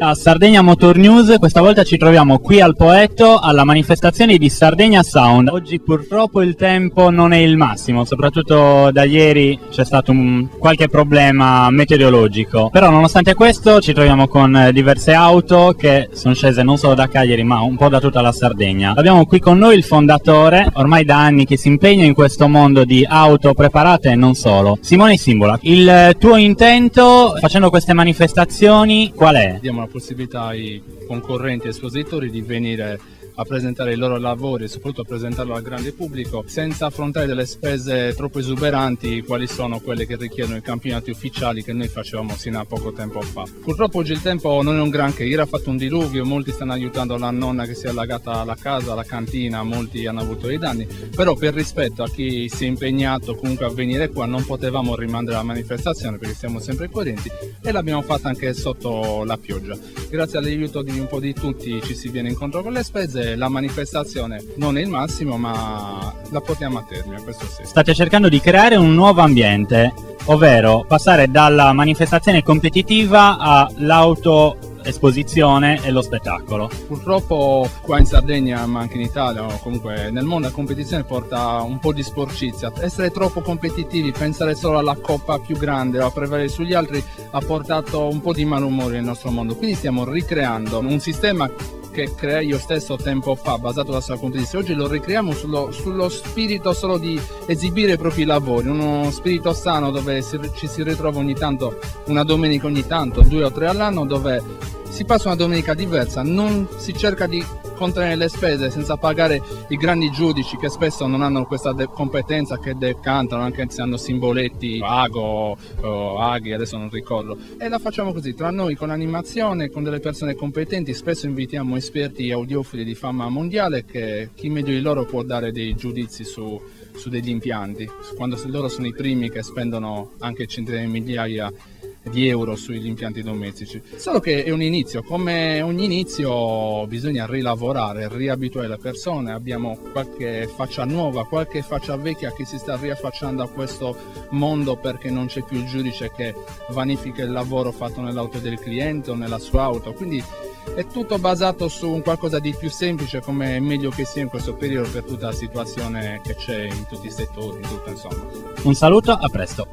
Da Sardegna Motor News, questa volta ci troviamo qui al Poetto alla manifestazione di Sardegna Sound. Oggi purtroppo il tempo non è il massimo, soprattutto da ieri c'è stato qualche problema meteorologico. Però nonostante questo ci troviamo con diverse auto che sono scese non solo da Cagliari ma un po' da tutta la Sardegna. Abbiamo qui con noi il fondatore, ormai da anni che si impegna in questo mondo di auto preparate e non solo, Simone Simbola. Il tuo intento facendo queste manifestazioni qual è? Diamo la possibilità ai concorrenti e espositori di venire a presentare i loro lavori e soprattutto a presentarlo al grande pubblico senza affrontare delle spese troppo esuberanti quali sono quelle che richiedono i campionati ufficiali che noi facevamo sino a poco tempo fa. Purtroppo oggi il tempo non è un granché, ieri ha fatto un diluvio, molti stanno aiutando la nonna che si è allagata la casa, la cantina, molti hanno avuto dei danni, però per rispetto a chi si è impegnato comunque a venire qua non potevamo rimandare la manifestazione perché siamo sempre coerenti e l'abbiamo fatta anche sotto la pioggia. Grazie all'aiuto di un po' di tutti ci si viene incontro con le spese. La manifestazione non è il massimo ma la portiamo a termine, questo sì. State cercando di creare un nuovo ambiente, ovvero passare dalla manifestazione competitiva all'auto esposizione e lo spettacolo. Purtroppo qua in Sardegna ma anche in Italia o comunque nel mondo la competizione porta un po' di sporcizia. Essere troppo competitivi, pensare solo alla coppa più grande o a prevalere sugli altri ha portato un po' di malumore nel nostro mondo, quindi stiamo ricreando un sistema che creai io stesso tempo fa basato sulla competizione. Oggi lo ricreiamo sullo spirito solo di esibire i propri lavori, uno spirito sano dove ci si ritrova ogni tanto, una domenica ogni tanto, 2 o 3 all'anno, dove si passa una domenica diversa, non si cerca di contenere le spese senza pagare i grandi giudici che spesso non hanno questa competenza, che decantano anche se hanno simboletti Ago o Aghi, adesso non ricordo, e la facciamo così tra noi con animazione, con delle persone competenti. Spesso invitiamo esperti audiofili di fama mondiale che chi meglio di loro può dare dei giudizi su degli impianti, quando loro sono i primi che spendono anche centinaia di migliaia di euro sugli impianti domestici. Solo che è un inizio, come ogni inizio bisogna rilavorare, riabituare le persone. Abbiamo qualche faccia nuova, qualche faccia vecchia che si sta riaffacciando a questo mondo perché non c'è più il giudice che vanifica il lavoro fatto nell'auto del cliente o nella sua auto, quindi è tutto basato su un qualcosa di più semplice, come è meglio che sia in questo periodo per tutta la situazione che c'è in tutti i settori, in tutto insomma. Un saluto, a presto.